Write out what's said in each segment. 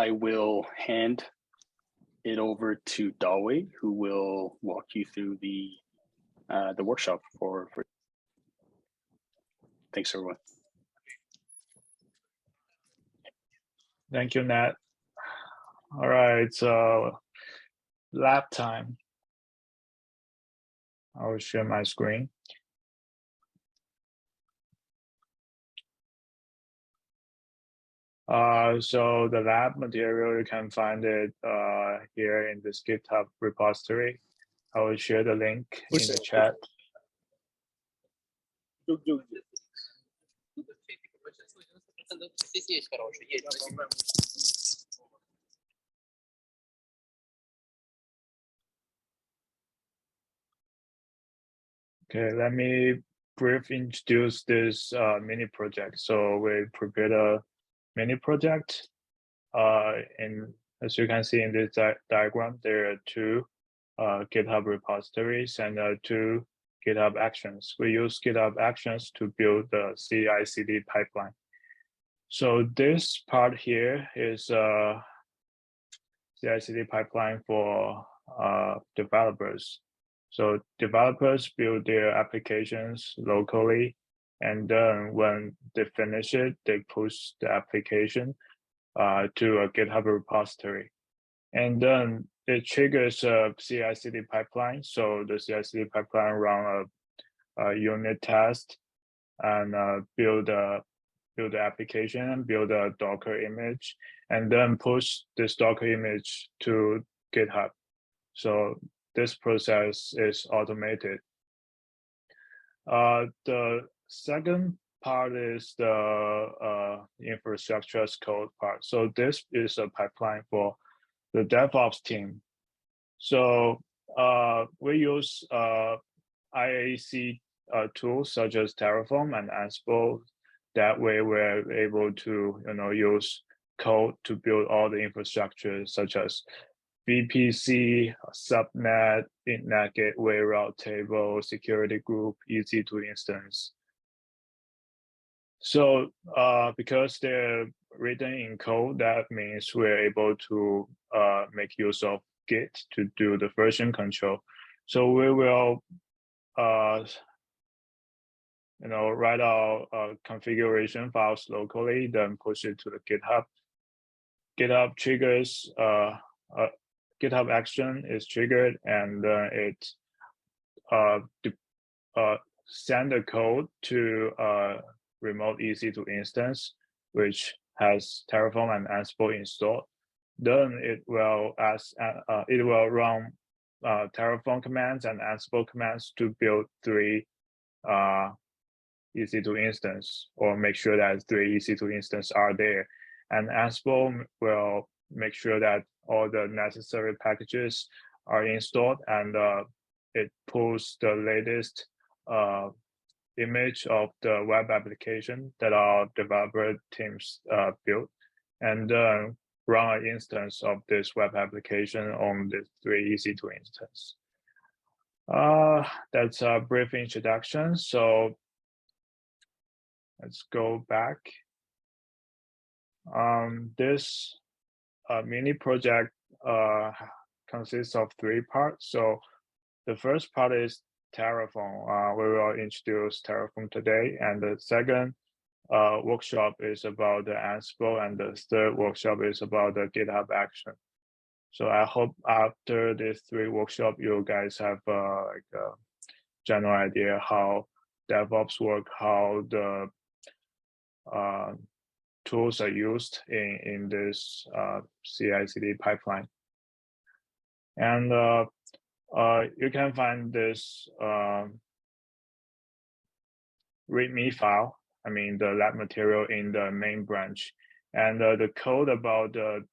I will hand it over to Dawei, who will walk you through the workshop for. Thanks, everyone. Thank you, Nat. All right, so lab time. I will share my screen. So the lab material, you can find it here in this GitHub repository. I will share the link in the chat. Okay, let me briefly introduce this mini project. So we prepared a mini project. And as you can see in this diagram, there are two GitHub repositories and two GitHub actions. We use GitHub actions to build the Cicd pipeline. So this part here is Cicd pipeline for developers. So developers build their applications locally, and then when they finish it, they push the application to a GitHub repository. And then it triggers a Cicd pipeline. So the Cicd pipeline run a unit test and build the application and build a Docker image, and then push this Docker image to GitHub. So this process is automated. The second part is the infrastructure as code part. So this is a pipeline for the DevOps team. So we use IAC tools such as Terraform and Ansible. That way we're able to use code to build all the infrastructure such as VPC, subnet, internet gateway, route table, security group, EC2 instance. So because they're written in code, that means we're able to make use of Git to do the version control. So we will write our configuration files locally, then push it to the GitHub. GitHub triggers GitHub action is triggered, and it send the code to remote EC2 instance, which has Terraform and Ansible installed. Then it will run Terraform commands and Ansible commands to build 3 EC2 instance, or make sure that 3 EC2 instances are there. And Ansible will make sure that all the necessary packages are installed, and it pulls the latest image of the web application that our developer teams built, and run an instance of this web application on the 3 EC2 instance. That's a brief introduction. So let's go back. This mini project consists of 3 parts. So the first part is Terraform. We will introduce Terraform today, and the second workshop is about the Ansible, and the third workshop is about the GitHub action. So I hope after these 3 workshops, you guys have like a general idea how DevOps work, how the tools are used in this Cicd pipeline. And you can find this README file, the lab material, in the main branch. And the code about the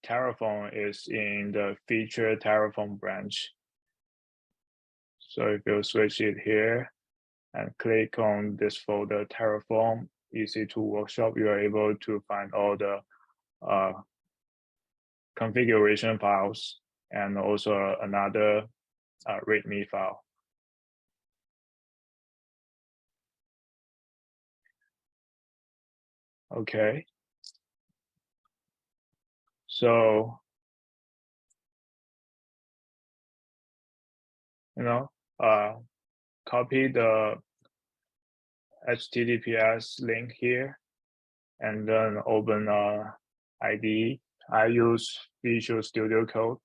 Terraform is in the feature Terraform branch. So if you switch it here and click on this folder, Terraform EC2 workshop, you are able to find all the configuration files, and also another README file. Okay. So, copy the HTTPS link here, and then open IDE. I use Visual Studio Code.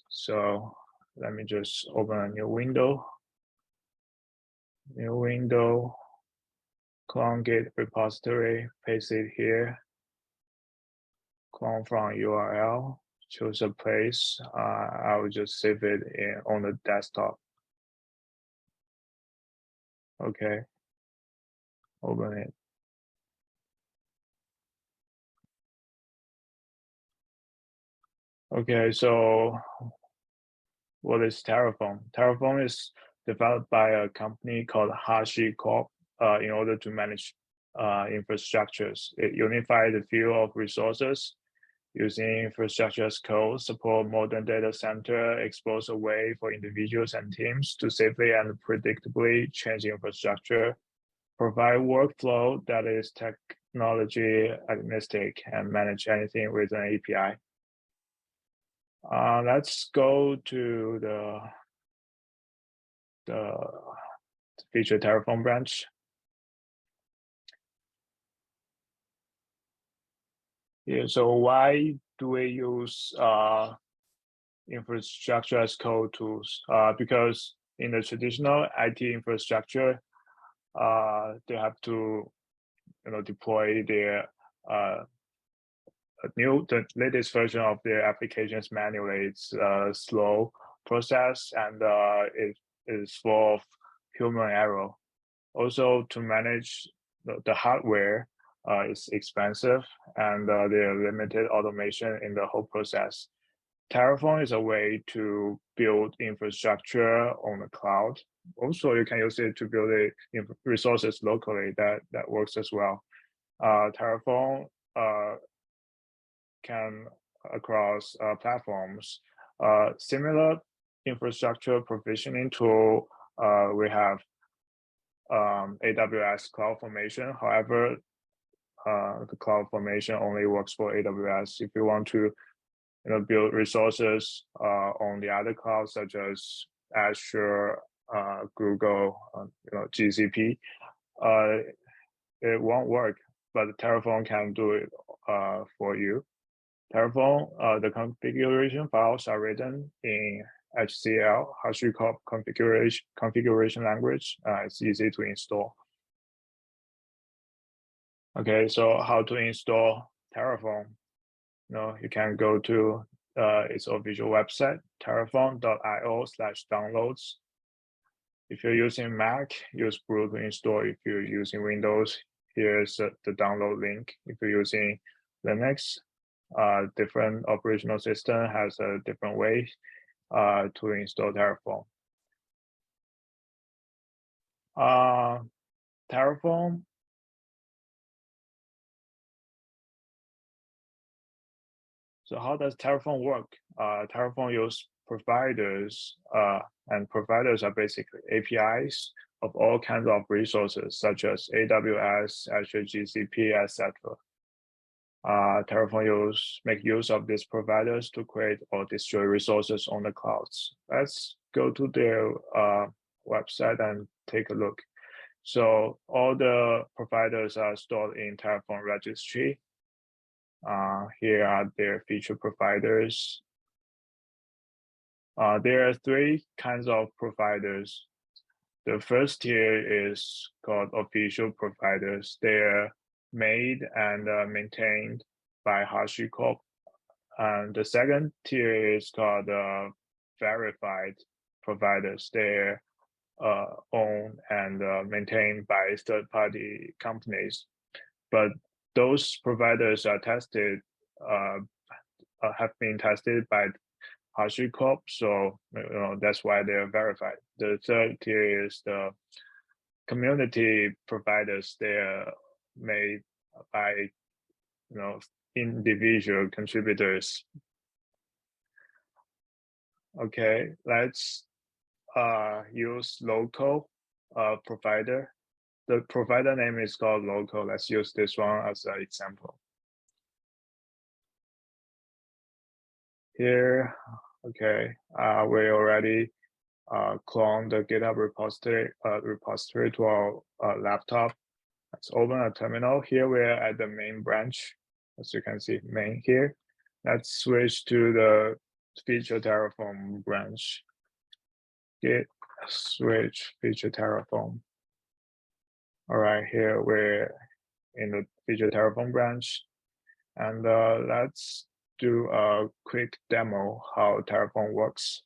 So let me just open a new window. New window, clone Git repository, paste it here. Clone from URL, choose a place. I will just save it on the desktop. Okay, open it. Okay, so what is Terraform? Terraform is developed by a company called HashiCorp in order to manage infrastructures. It unifies the view of resources using infrastructure as code, support modern data center, expose a way for individuals and teams to safely and predictably change infrastructure, provide workflow that is technology agnostic, and manage anything with an API. Let's go to the feature Terraform branch. Yeah, so why do we use infrastructure as code tools? Because in the traditional IT infrastructure, they have to deploy their the latest version of their applications manually. It's a slow process, and it is full of human error. Also, to manage the hardware is expensive, and there are limited automation in the whole process. Terraform is a way to build infrastructure on the cloud. Also, you can use it to build resources locally. That works as well. Terraform can across platforms. Similar infrastructure provisioning tool, we have AWS CloudFormation. However, the CloudFormation only works for AWS. If you want to build resources on the other clouds such as Azure, Google, GCP, it won't work, but Terraform can do it for you. Terraform, the configuration files are written in HCL, HashiCorp configuration language. It's easy to install. Okay, so how to install Terraform? You can go to its official website, terraform.io/downloads. If you're using Mac, use brew to install. If you're using Windows, here's the download link. If you're using Linux, different operational system has a different way to install Terraform. Terraform. So how does Terraform work? Terraform uses providers, and providers are basically APIs of all kinds of resources, such as AWS, Azure, GCP, etc. Terraform make use of these providers to create or destroy resources on the clouds. Let's go to their website and take a look. So all the providers are stored in Terraform registry. Here are their feature providers. There are three kinds of providers. The first tier is called official providers. They're made and maintained by HashiCorp. And the second tier is called verified providers. They're owned and maintained by third-party companies. But those providers are tested, have been tested by HashiCorp, so that's why they're verified. The third tier is the community providers. They're made by individual contributors. Okay, let's use local provider. The provider name is called local. Let's use this one as an example. here, okay, we already clone the GitHub repository to our laptop. Let's open a terminal. Here we're at the main branch, as you can see, main here. Let's switch to the feature Terraform branch. Git switch feature Terraform. All right, here we're in the feature Terraform branch, and let's do a quick demo how Terraform works.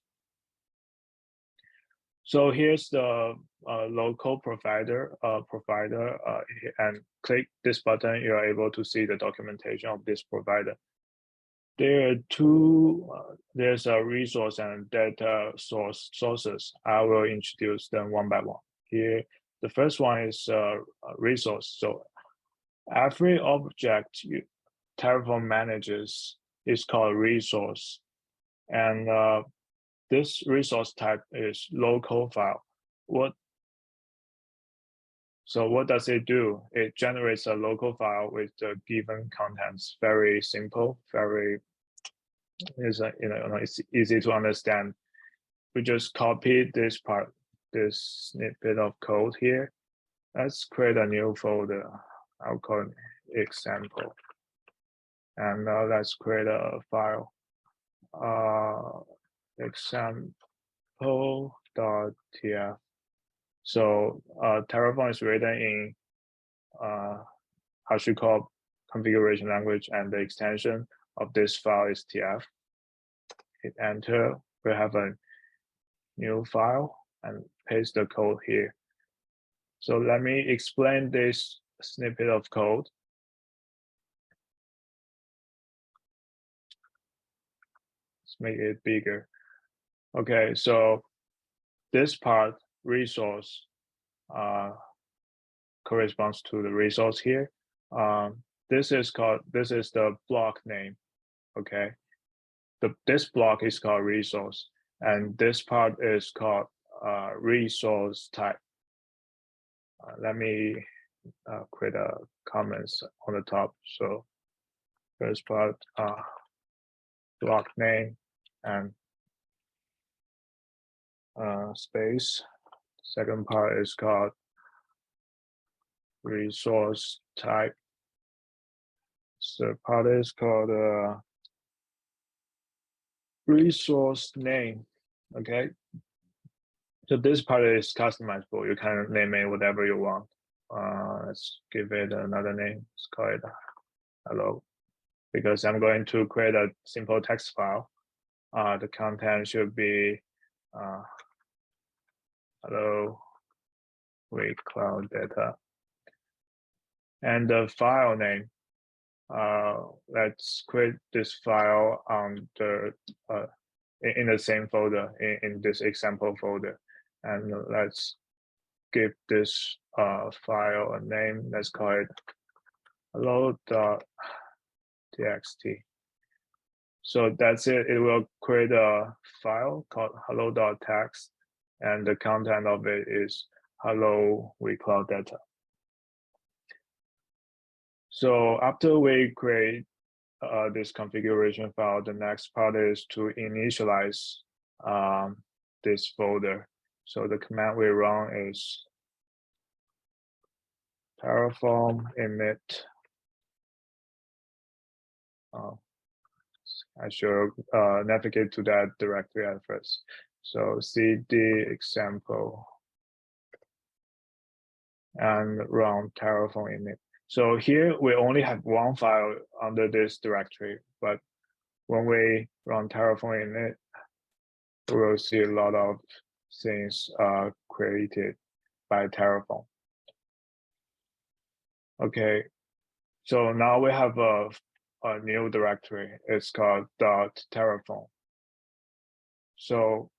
So here's the local provider, and click this button. You are able to see the documentation of this provider. There are two. There's a resource and data sources. I will introduce them one by one. Here, the first one is resource. So every object Terraform manages is called resource, and this resource type is local file. What does it do? It generates a local file with the given contents. Very simple, it's easy to understand. We just copy this part, this snippet of code here. Let's create a new folder. I'll call it example. And now let's create a file. Example.tf. So Terraform is written in HashiCorp configuration language, and the extension of this file is tf. Hit enter. We have a new file and paste the code here. So let me explain this snippet of code. Let's make it bigger. Okay, so this part, resource, corresponds to the resource here. This is the block name. Okay, this block is called resource, and this part is called resource type. Let me create a comments on the top. So first part, block name and space. Second part is called resource type. Third part is called resource name. Okay, so this part is customizable. You can name it whatever you want. Let's give it another name. Let's call it hello, because I'm going to create a simple text file. The content should be hello WeCloudData, and the file name. Let's create this file on the in the same folder, in this example folder, and let's give this file a name. Let's call it hello.txt. So that's it. It will create a file called hello.txt, and the content of it is hello WeCloudData. So after we create this configuration file, the next part is to initialize this folder. So the command we run is Terraform init. I should navigate to that directory at first. So cd example and run Terraform init. So here we only have one file under this directory, but when we run Terraform init, we will see a lot of things created by Terraform. Okay, so now we have a new directory. It's called .terraform. So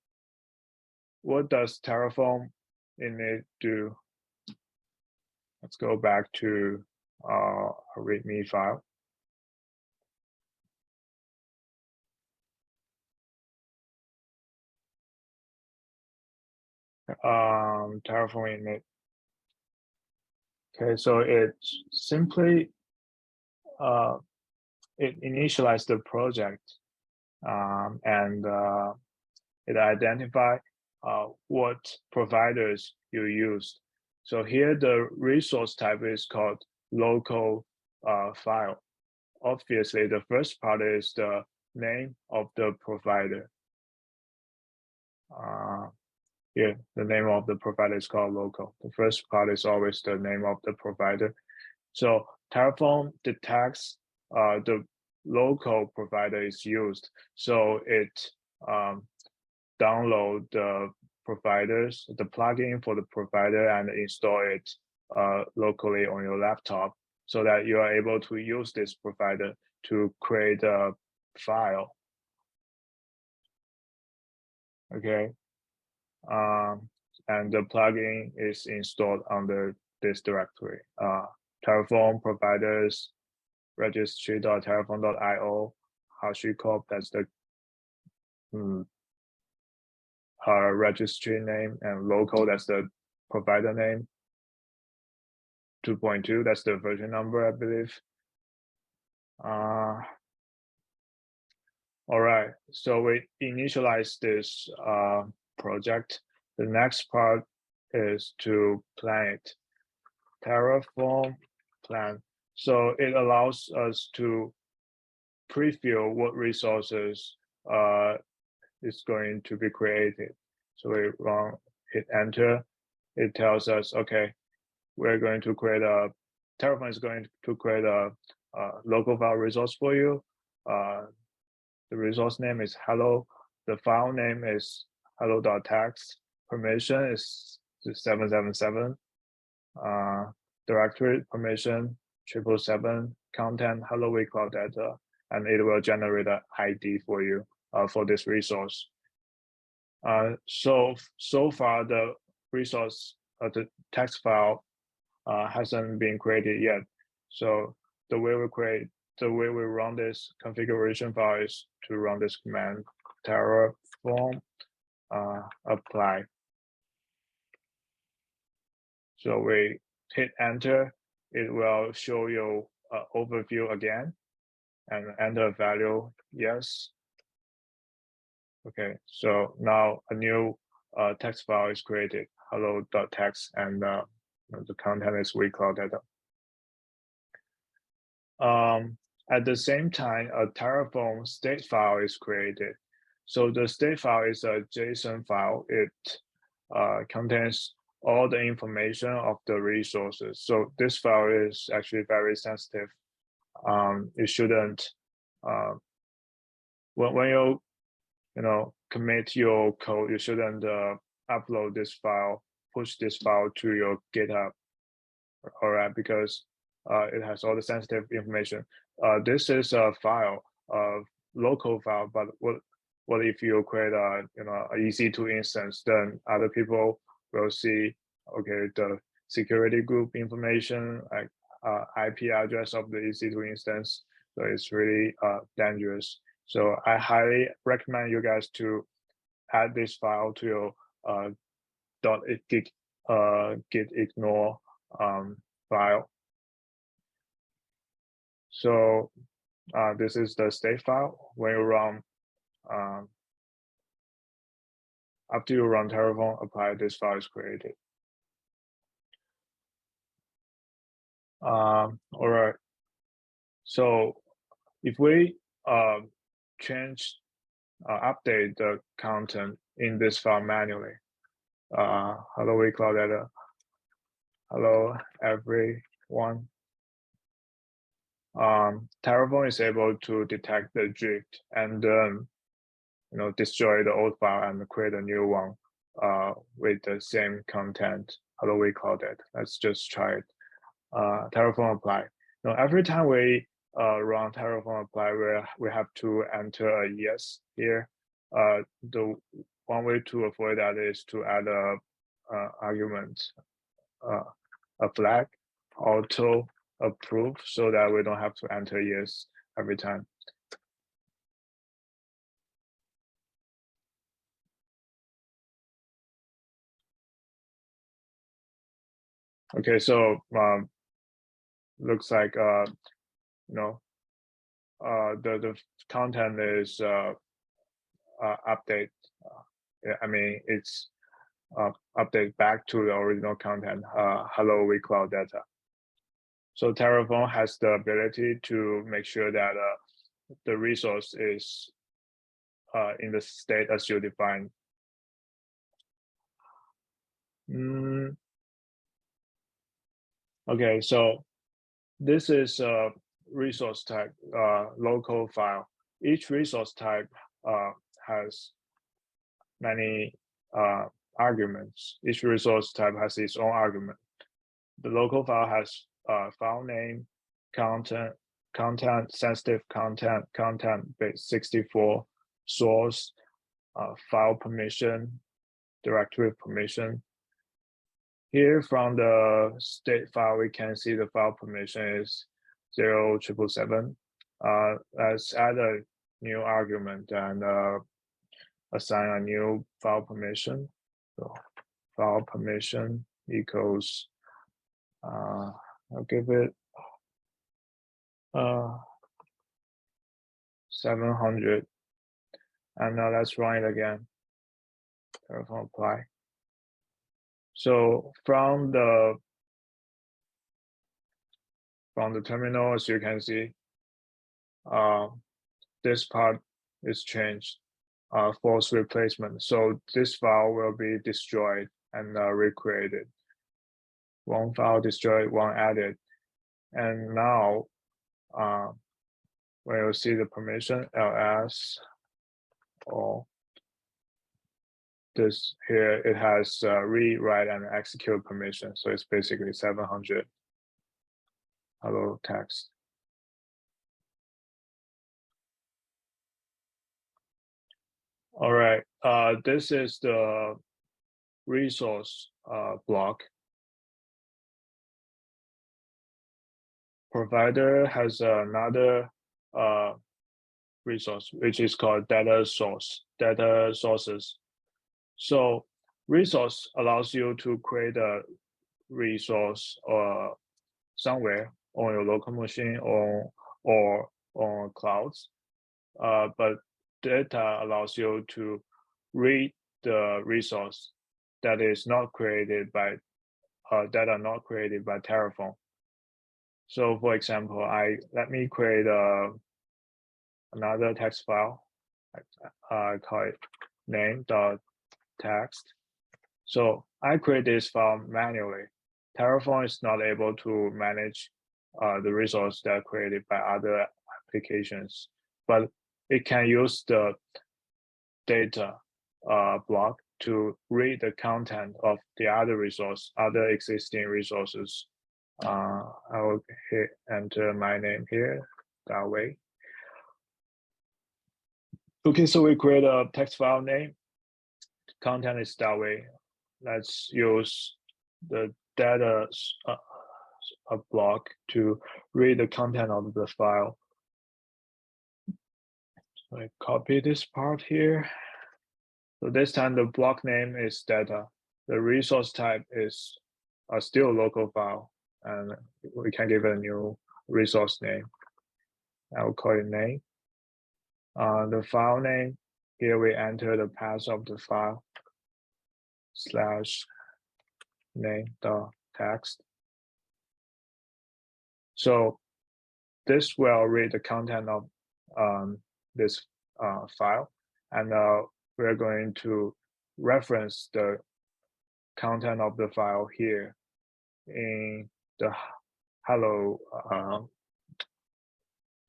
what does Terraform init do? Let's go back to a README file. Terraform init. Okay, so it simply it initializes the project and it identifies what providers you used. So here the resource type is called local file. Obviously, the first part is the name of the provider. Here, the name of the provider is called local. The first part is always the name of the provider. So Terraform detects the local provider is used. So it download the providers, the plugin for the provider, and install it locally on your laptop so that you are able to use this provider to create a file. Okay. And the plugin is installed under this directory. Terraform providers registry.terraform.io, HashiCorp, that's the registry name, and local, that's the provider name. 2.2, that's the version number, I believe. All right, so we initialize this project. The next part is to plan it. Terraform Plan. So it allows us to preview what resources is going to be created. So we hit enter. It tells us, okay, we're going to create Terraform is going to create a local file resource for you. The resource name is hello. The file name is hello.txt. Permission is 777. Directory permission 777. Content hello WeCloudData, and it will generate an ID for you for this resource. So far the resource, the text file hasn't been created yet. So the way we run this configuration file is to run this command terraform apply. So we hit enter, it will show you overview again, and enter value yes. Okay, so now a new text file is created, hello.txt, and the content is WeCloudData. At the same time, a Terraform state file is created. So the state file is a JSON file. It contains all the information of the resources. So this file is actually very sensitive. It shouldn't, when you commit your code, you shouldn't upload this file, push this file to your GitHub, all right, because it has all the sensitive information. This is a file, a local file, but what if you create a EC2 instance? Then other people will see, okay, the security group information, like IP address of the EC2 instance. So it's really dangerous. So I highly recommend you guys to add this file to your gitignore file. So this is the state file. When you run, after you run Terraform apply, this file is created. All right. So if we change, update the content in this file manually, hello WeCloudData, hello everyone. Terraform is able to detect the drift and destroy the old file and create a new one with the same content. Hello WeCloudData. Let's just try it. Terraform apply. Now every time we run Terraform apply, we have to enter a yes here. The one way to avoid that is to add a argument, a flag, auto approve, so that we don't have to enter yes every time. Okay, so looks like the content is update. I mean, it's update back to the original content. Hello, WeCloudData. So Terraform has the ability to make sure that the resource is in the state as you define. Okay, so this is a resource type, local file. Each resource type has many arguments. Each resource type has its own argument. The local file has file name, content, sensitive content, base 64, source, file permission, directory permission. Here from the state file, we can see the file permission is 0,777. Let's add a new argument and assign a new file permission. So file permission equals, I'll give it 700. And now let's run it again. Terraform apply. So from the terminal, as you can see, this part is changed, false replacement. So this file will be destroyed and recreated. One file destroyed, one added. And now, when you see the permission, ls, or this here, it has read, write, and execute permission. So it's basically 700 hello text. All right, this is the resource block. Provider has another resource, which is called data sources. So resource allows you to create a resource somewhere on your local machine or on clouds. But data allows you to read the resource that is not created by data not created by Terraform. So for example, let me create another text file. I call it name.text. So I create this file manually. Terraform is not able to manage the resource that are created by other applications, but it can use the data block to read the content of the other existing resources. I will hit enter my name here that way. Okay, so we create a text file name. Content is that way. Let's use the data block to read the content of the file. So I copy this part here. So this time the block name is data. The resource type is still a local file, and we can give it a new resource name. I'll call it name. The file name, here we enter the path of the file /name.text. So this will read the content of this file, and we're going to reference the content of the file here in the hello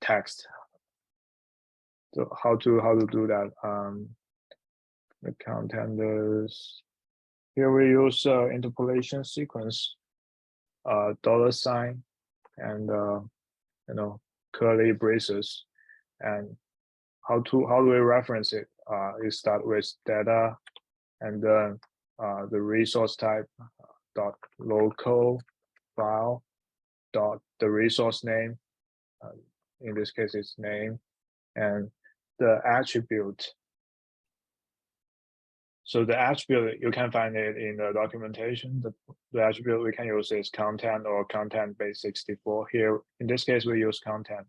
text. So how to do that? The content is here. We use interpolation sequence, $, and curly braces. And how do we reference it? You start with data, and then the resource type dot local file dot the resource name. In this case, it's name, and the attribute. So the attribute, you can find it in the documentation. The attribute we can use is content or content base 64. Here, in this case, we use content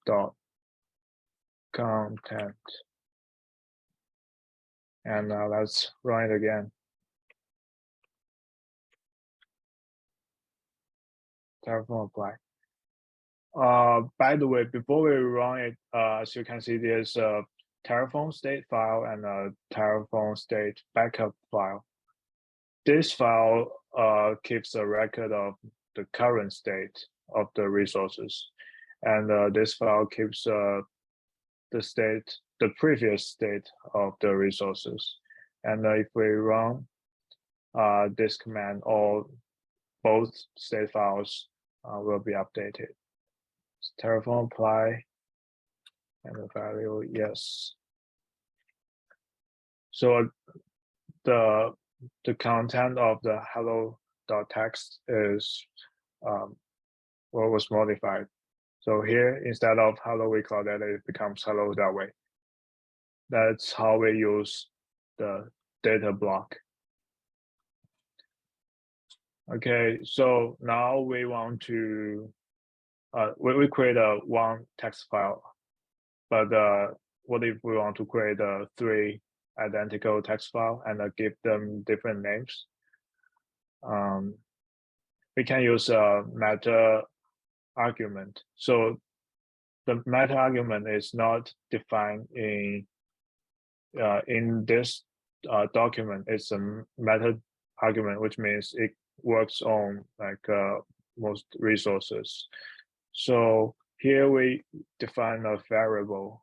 dot content And let's run it again. Terraform apply. By the way, before we run it, as you can see, there's a Terraform state file and a Terraform state backup file. This file keeps a record of the current state of the resources, and this file keeps the previous state of the resources. And if we run this command, both state files will be updated. Terraform apply and the value yes. So the content of the hello.txt is what was modified. So here, instead of hello WeCloudData, it becomes hello.way. That's how we use the data block. Okay, so now we want to we create one text file, but what if we want to create 3 identical text file and give them different names? We can use a meta argument. So the meta argument is not defined in this document. It's a meta argument, which means it works on like most resources. So here we define a variable,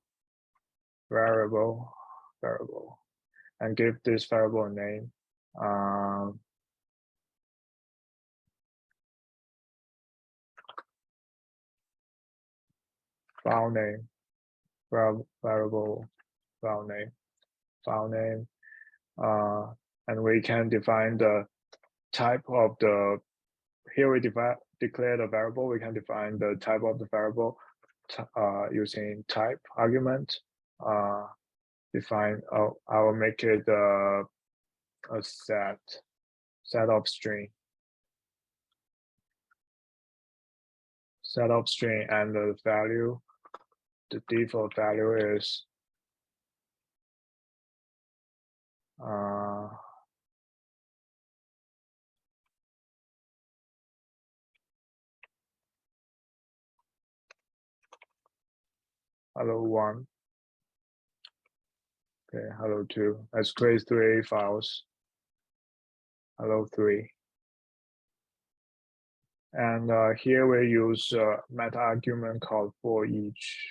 and give this variable a name. File name, variable file name, and we can define the type of the. Here we declare the variable. We can define the type of the variable using type argument. Define. I will make it a set of string. Set of string, and the value. The default value is hello1. Okay, hello2. Let's create 3 files. Hello3. And here we use a meta argument called for each.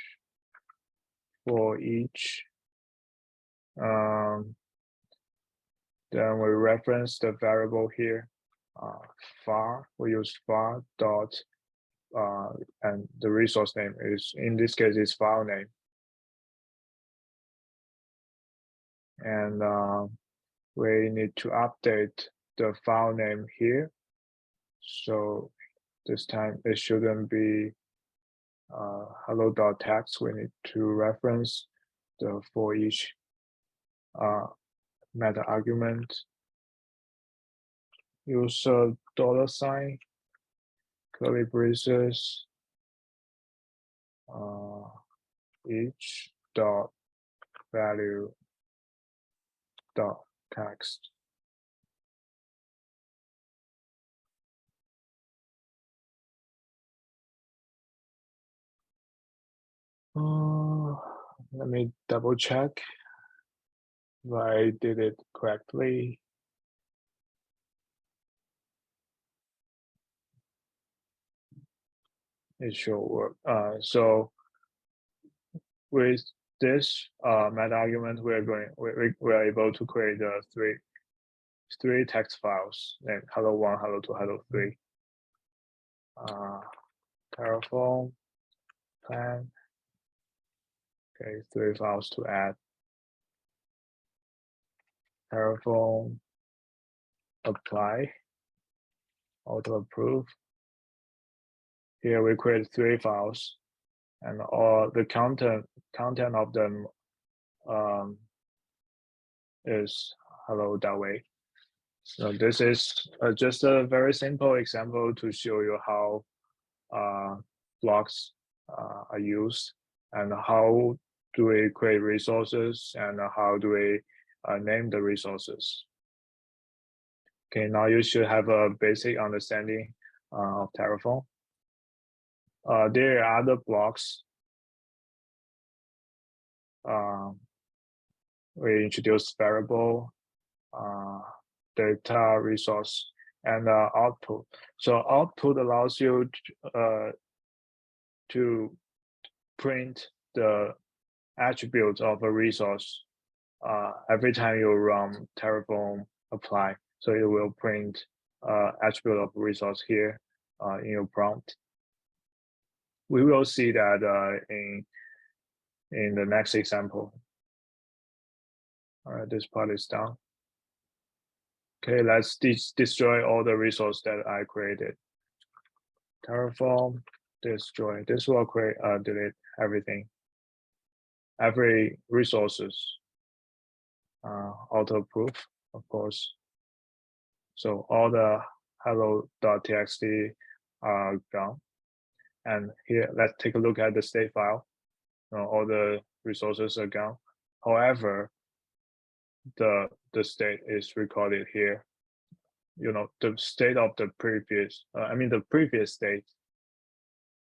Then we reference the variable here. Var. We use var dot and the resource name is, in this case, is file name. And we need to update the file name here. So this time it shouldn't be hello.txt. We need to reference the for each meta argument. Use a $, curly braces, each dot value dot text. Let me double check if I did it correctly. It should work. So with this meta argument, we're able to create three text files named hello1, hello2, hello3. Terraform Plan. Okay, 3 files to add. Terraform apply, auto approve. Here we create 3 files, and all the content of them is hello.way. So this is just a very simple example to show you how blocks are used, and how do we create resources, and how do we name the resources. Okay, now you should have a basic understanding of Terraform. There are other blocks. We introduced variable, data, resource, and output. So output allows you to print the attributes of a resource every time you run Terraform apply. So it will print attribute of resource here in your prompt. We will see that in the next example. All right, this part is done. Okay, let's destroy all the resources that I created. Terraform destroy. This will create delete everything. Every resources. Auto proof, of course. So all the hello.txt are gone. And here, let's take a look at the state file. All the resources are gone. However, the state is recorded here. The state of the previous, the previous state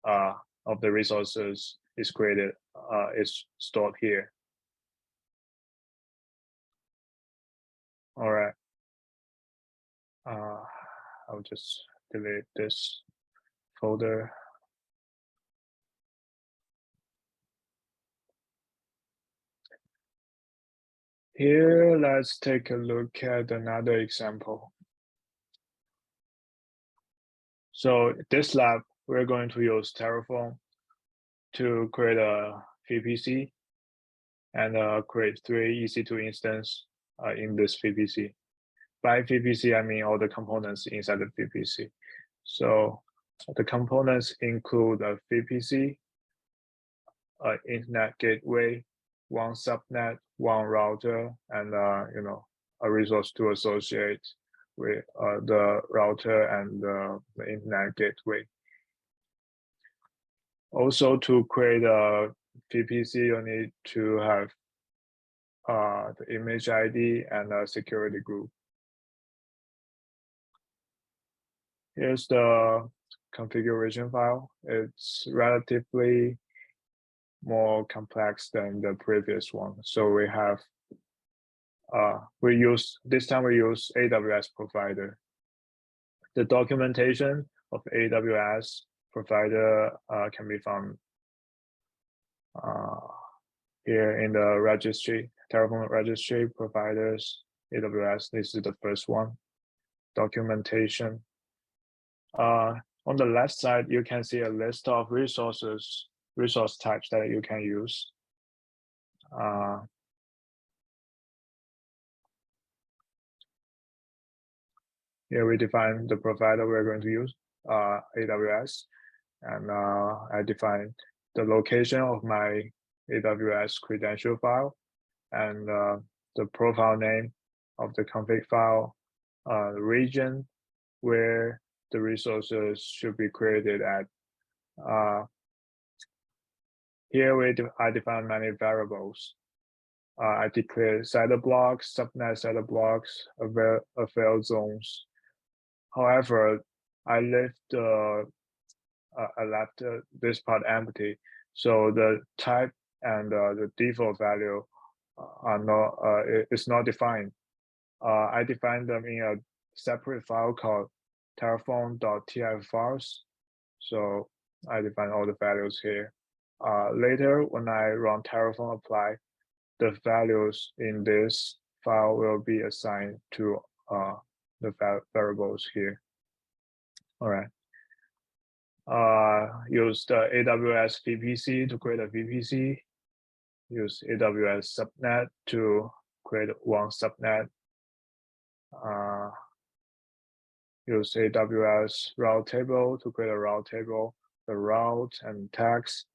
of the resources is created, is stored here. All right. I'll just delete this folder. Here, let's take a look at another example. So this lab, we're going to use Terraform to create a VPC and create 3 EC2 instances in this VPC. By VPC, I mean all the components inside the VPC. So the components include a VPC, internet gateway, one subnet, one router, and a resource to associate with the router and the internet gateway. Also, to create a VPC, you need to have the image ID and a security group. Here's the configuration file. It's relatively more complex than the previous one. So we have, this time we use AWS provider. The documentation of AWS provider can be found here in the registry, Terraform registry providers, AWS. This is the first one, documentation. On the left side, you can see a list of resource types that you can use. Here we define the provider we're going to use, AWS, and I define the location of my AWS credential file and the profile name of the config file, the region where the resources should be created at. Here I define many variables. I declare setter blocks, subnet setter blocks, avail zones. However, I left this part empty, so the type and the default value are not is not defined. I define them in a separate file called terraform.tf files. So I define all the values here. Later, when I run Terraform apply, the values in this file will be assigned to the variables here. All right. Use the AWS VPC to create a VPC. Use AWS subnet to create one subnet. Use AWS route table to create a route table. The route and tags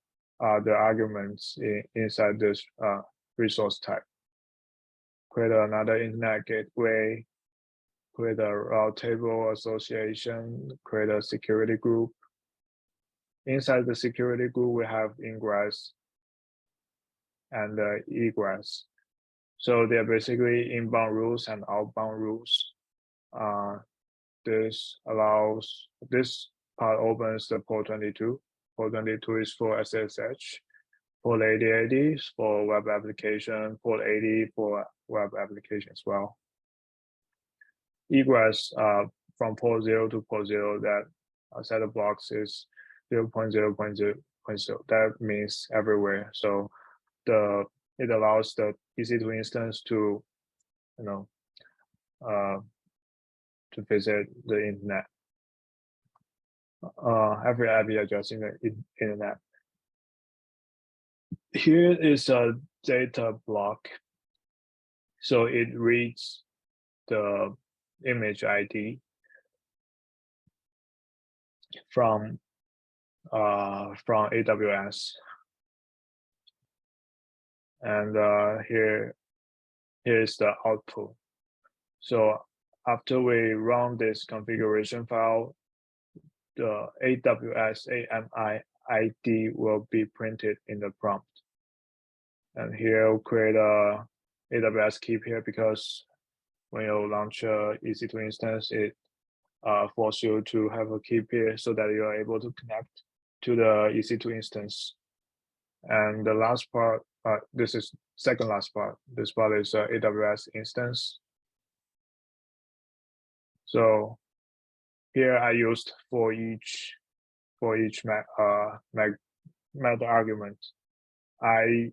are the arguments inside this resource type. Create another internet gateway, create a route table association, create a security group. Inside the security group, we have ingress and egress. So they're basically inbound rules and outbound rules. This part opens the port 22. Port 22 is for SSH. Port 8080 is for web application. Port 80 for web application as well. Egress from port 0 to port 0, that set of blocks is 0.0.0.0. That means everywhere. So it allows the EC2 instance to, to visit the internet. Every IP address in the internet. Here is a data block. So it reads the image ID from AWS, and here is the output. So after we run this configuration file, the AWS AMI ID will be printed in the prompt. And here we'll create a AWS key pair, because when you launch a EC2 instance, it forces you to have a key pair so that you are able to connect to the EC2 instance. And the last part, this is second last part. This part is AWS instance. So here I used for each method argument. I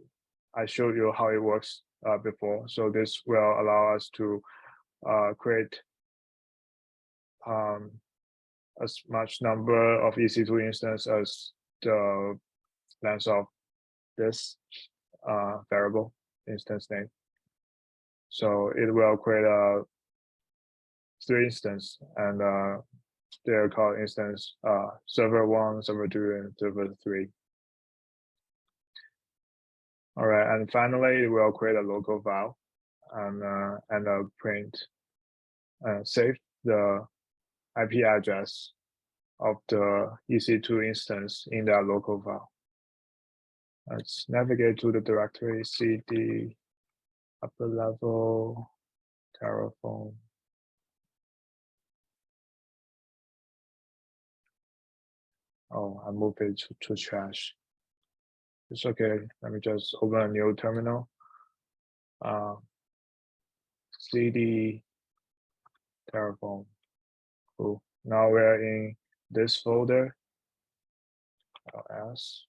showed you how it works before. So this will allow us to create as much number of EC2 instance as the length of this variable instance name. So it will create a 3 instance, and they're called instance server 1, server 2, and server 3. All right, and finally, it will create a local file and print save the IP address of the EC2 instance in that local file. Let's navigate to the directory cd upper level Terraform. Oh, I moved it to trash. It's okay. Let me just open a new terminal. Cd Terraform. Cool. Now we're in this folder. Ls.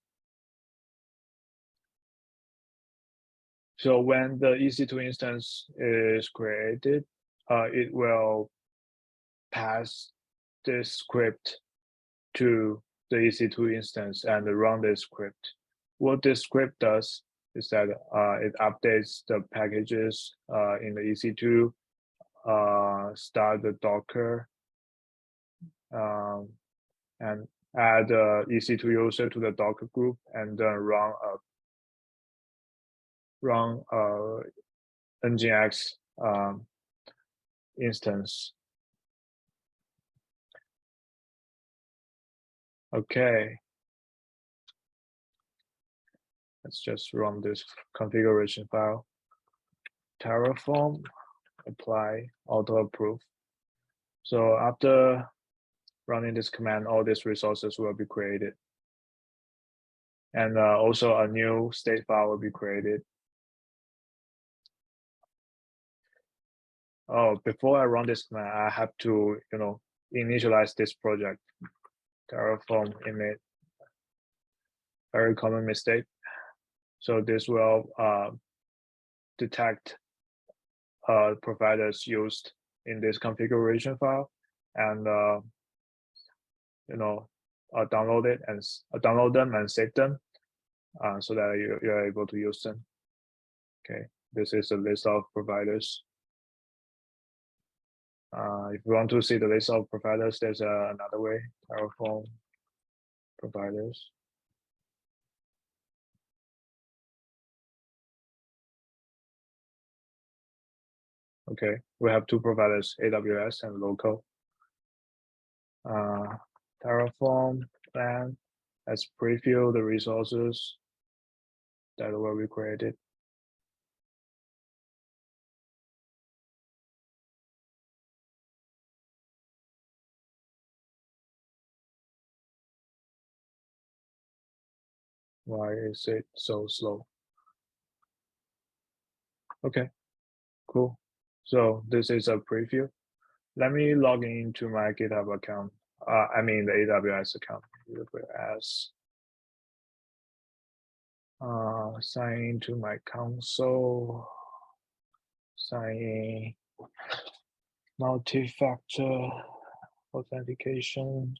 So when the EC2 instance is created, it will pass this script to the EC2 instance and run this script. What this script does is that it updates the packages in the EC2, start the Docker, and add the EC2 user to the Docker group, and then run Nginx instance. Okay. Let's just run this configuration file. Terraform, apply, auto approve. So after running this command, all these resources will be created. And also a new state file will be created. Oh, before I run this command, I have to, initialize this project. Terraform init, very common mistake. So this will detect providers used in this configuration file, and download it and download them and save them, so that you're able to use them. Okay, this is a list of providers. If you want to see the list of providers, there's another way: Terraform providers. Okay, we have 2 providers, AWS and local. Terraform Plan. Let's preview the resources that will be created. Why is it so slow? Okay, cool. So this is a preview. Let me log into my GitHub account. I mean the AWS account. AWS. Sign into my console. Sign in. Multi-factor authentication.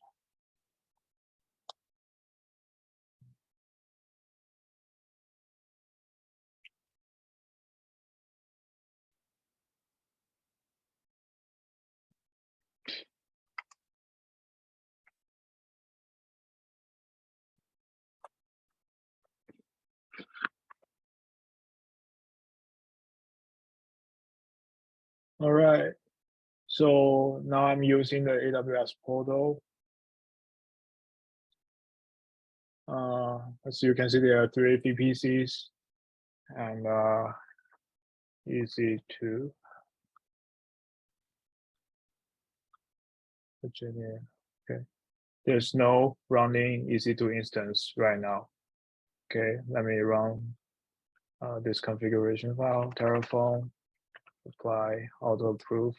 All right. So now I'm using the AWS portal. As you can see, there are 3 VPCs and EC2, Virginia. Okay. There's no running EC2 instance right now. Okay, let me run this configuration file, Terraform, apply auto proof.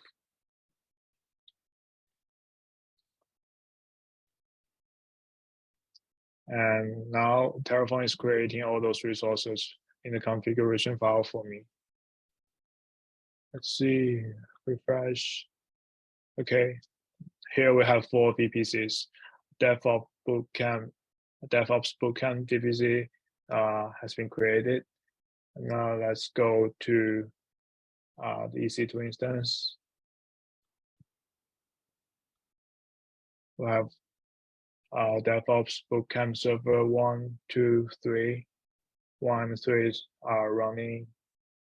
And now Terraform is creating all those resources in the configuration file for me. Let's see, refresh. Okay, here we have 4 VPCs. DevOps Bootcamp VPC has been created. Now let's go to the EC2 instance. We have DevOps Bootcamp server 1, 2, 3. 1 and 3 is running.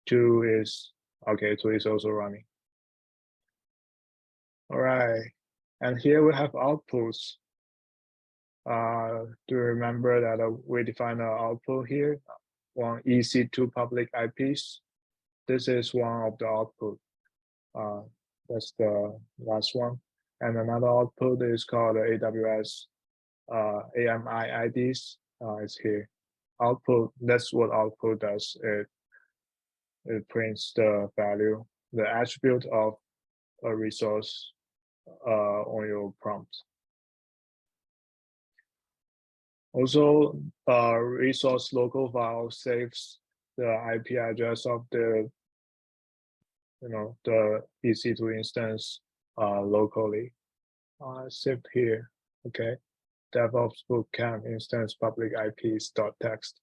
2 is okay. 2 is also running. All right, and here we have outputs. Do you remember that we defined our output here? One EC2 public IPs. This is one of the output. That's the last one. And another output is called AWS AMI IDs. It's here. Output, that's what output does. It prints the value, the attribute of a resource on your prompt. Also, resource local file saves the IP address of the the EC2 instance locally. Saved here. Okay. DevOps Bootcamp instance public IPs .text.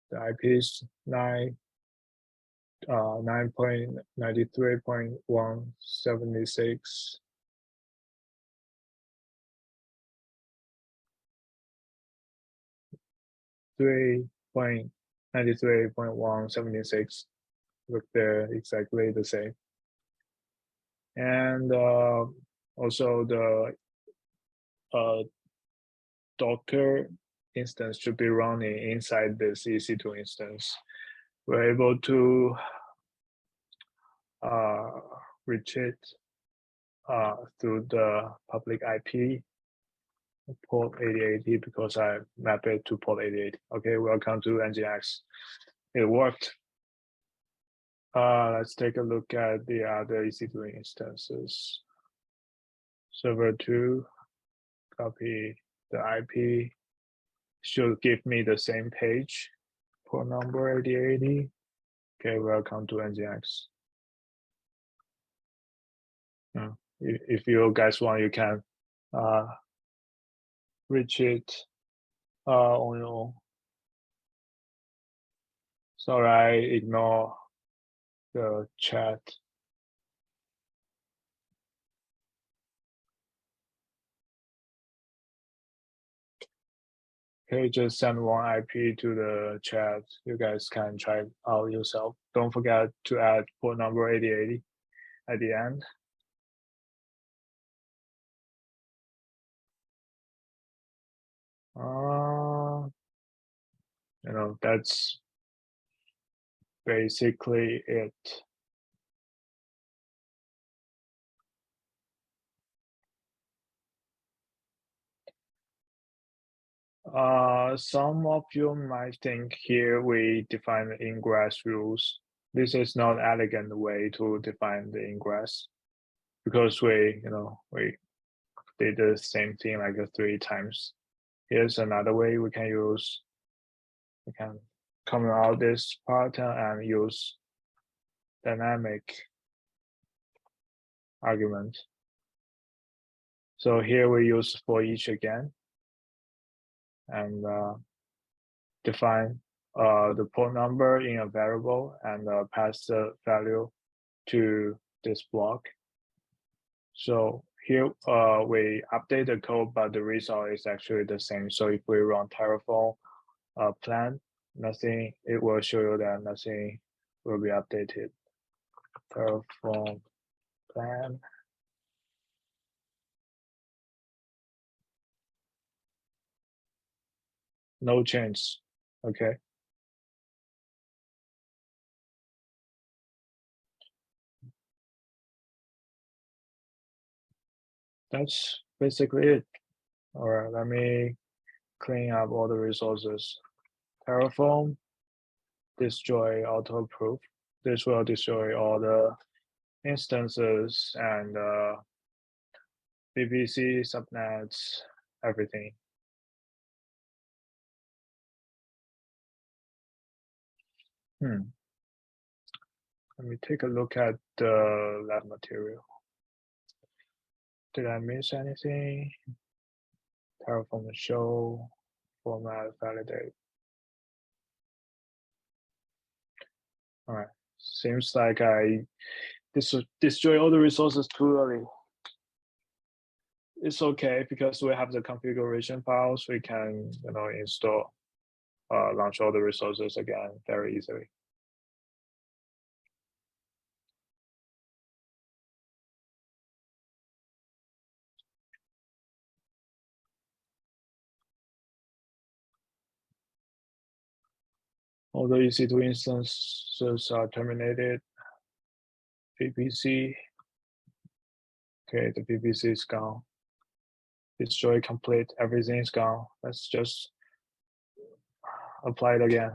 The IP is 9.93.176. .93.176. Look there, exactly the same. And also the Docker instance should be running inside this EC2 instance. We're able to reach it through the public IP port 8080 because I map it to port 8080. Okay, welcome to NGX. It worked. Let's take a look at the other EC2 instances. Server 2, copy the IP, should give me the same page, port number 8080. Okay, welcome to NGX. If you guys want, you can reach it on your own. Sorry, I ignore the chat. Okay, just send one IP to the chat. You guys can try it out yourself. Don't forget to add port number 8080 at the end. That's basically it. Some of you might think here we define the ingress rules. This is not an elegant way to define the ingress because we did the same thing like 3 times. Here's another way we can use. We can comment out this pattern and use dynamic argument. So here we use for each again and define the port number in a variable and pass the value to this block. So here we update the code, but the result is actually the same. So if we run Terraform plan, it will show you that nothing will be updated. Terraform plan. No change, okay. That's basically it. All right, let me clean up all the resources. Terraform, destroy auto-proof. This will destroy all the instances and VPC, subnets, everything. Let me take a look at the lab material. Did I miss anything? Terraform show, format, validate. All right, seems like I destroy all the resources too early. It's okay because we have the configuration files. We can install, launch all the resources again very easily. All the EC2 instances are terminated. VPC. Okay, the VPC is gone. Destroy complete, everything is gone. Let's just apply it again.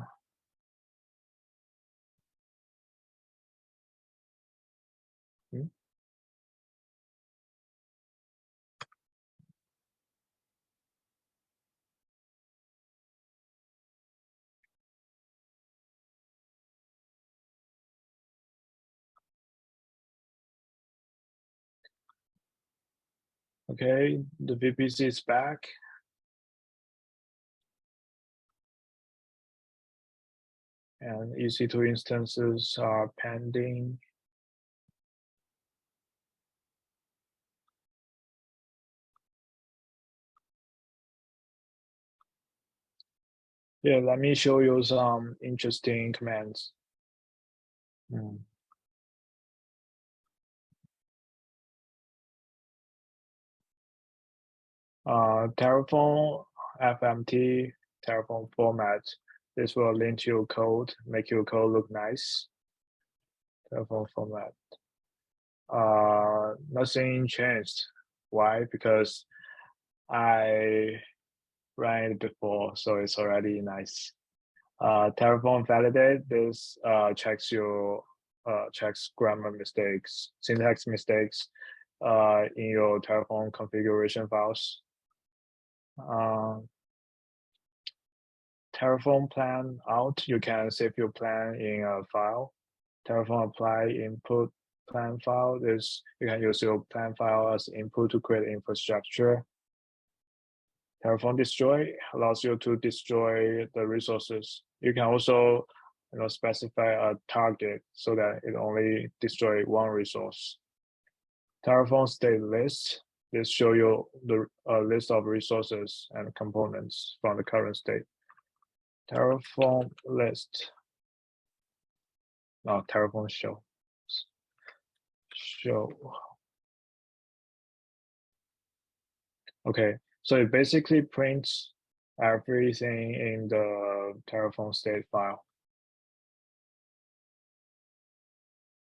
Okay, the VPC is back. And EC2 instances are pending. Yeah, let me show you some interesting commands. Terraform FMT, Terraform format. This will link your code, make your code look nice. Terraform format. Nothing changed. Why? Because I ran it before, so it's already nice. Terraform validate. This checks grammar mistakes, syntax mistakes in your Terraform configuration files. Terraform plan out, you can save your plan in a file. Terraform apply input plan file. You can use your plan file as input to create infrastructure. Terraform destroy allows you to destroy the resources. You can also specify a target so that it only destroy one resource. Terraform state list. This show you the list of resources and components from the current state. Terraform list. No, Terraform show. Okay, so it basically prints everything in the Terraform state file.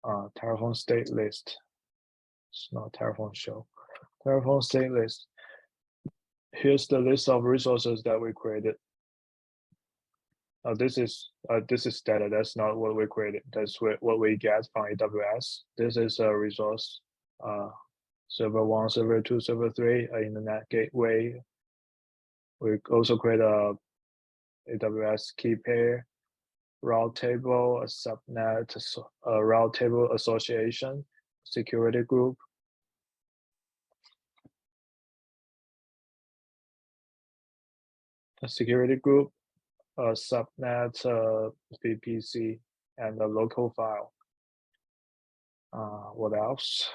Terraform state list. It's not Terraform show. Terraform state list. here's the list of resources that we created. This is data. That's not what we created. That's what we get from AWS. This is a resource. Server 1, server 2, server 3, an internet gateway. We also create a AWS key pair, route table, a subnet, a route table association, security group. A security group, a subnet, VPC, and a local file. What else?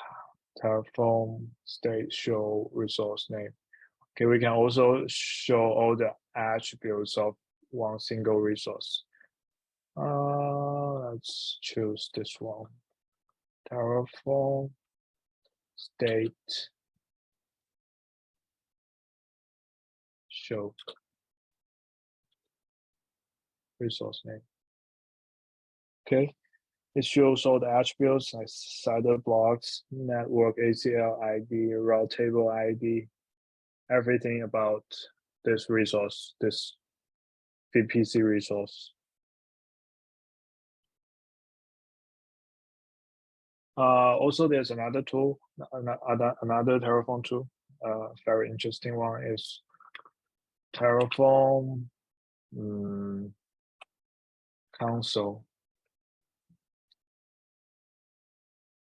Terraform state show resource name. Okay, we can also show all the attributes of one single resource. Let's choose this one. Terraform state show resource name. Okay, it shows all the attributes like CIDR blocks, network ACL ID, route table ID, everything about this resource, this VPC resource. Also, there's another tool, another Terraform tool. Very interesting one is Terraform console.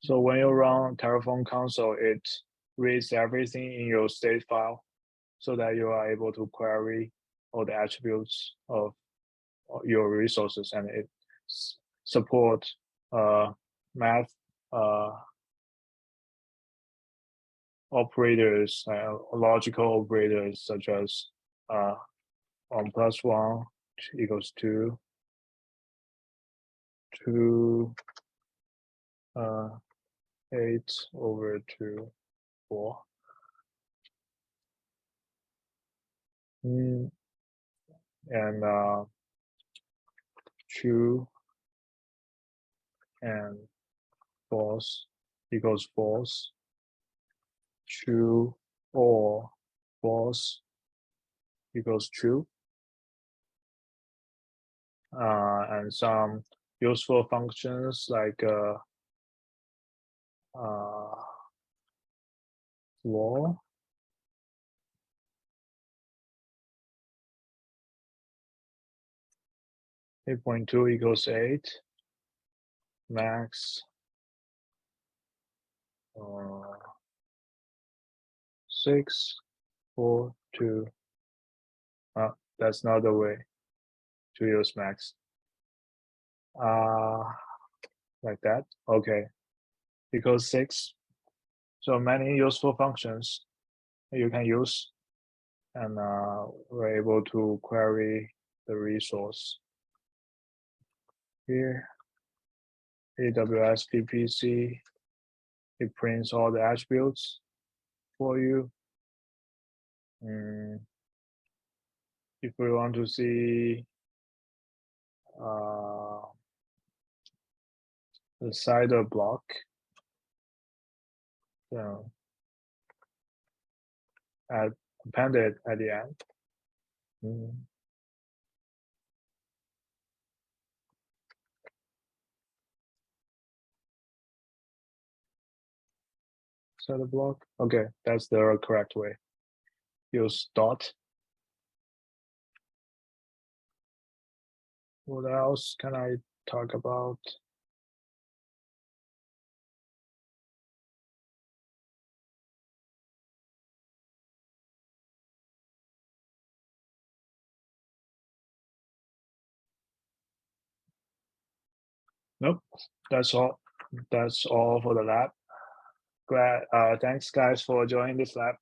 So when you run Terraform console, it reads everything in your state file so that you are able to query all the attributes of your resources, and it supports math operators, logical operators such as 1 + 1 = 2, 2 8/2 4. And true and false = false. True or false = true. And some useful functions like floor, (8.2 = 8), max 6 4 2. That's not the way to use max. Like that. Okay, = 6. So many useful functions you can use, and we're able to query the resource. Here, AWS VPC, it prints all the attributes for you. If we want to see the CIDR block, so appended at the end. CIDR block. Okay, that's the correct way. Use dot. What else can I talk about? Nope, that's all. That's all for the lab. Thanks guys for joining this lab.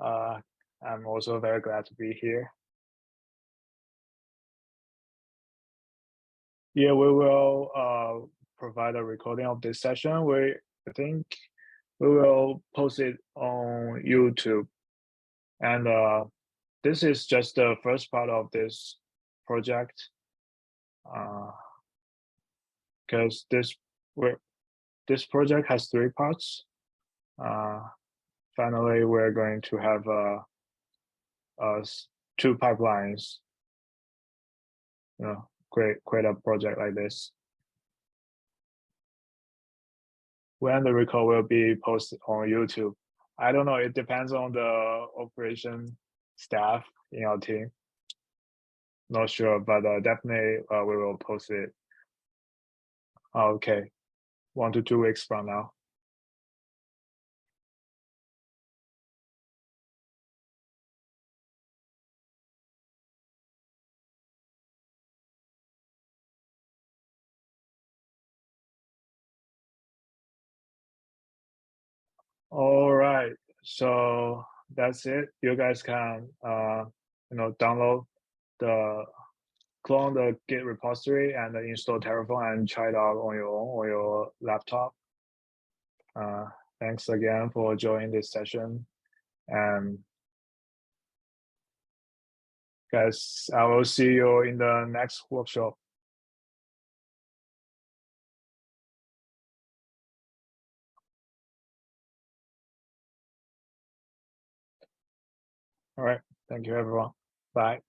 I'm also very glad to be here. Yeah, we will provide a recording of this session. I think we will post it on YouTube. And this is just the first part of this project. Because this project has 3 parts. Finally, we're going to have 2 pipelines, create a project like this. When the record will be posted on YouTube, I don't know. It depends on the operation staff in our team. Not sure, but definitely we will post it. Okay, 1 to 2 weeks from now. All right, so that's it. You guys can download clone the Git repository and install Terraform and try it out on your own or your laptop. Thanks again for joining this session, and guys, I will see you in the next workshop. All right, thank you everyone. Bye.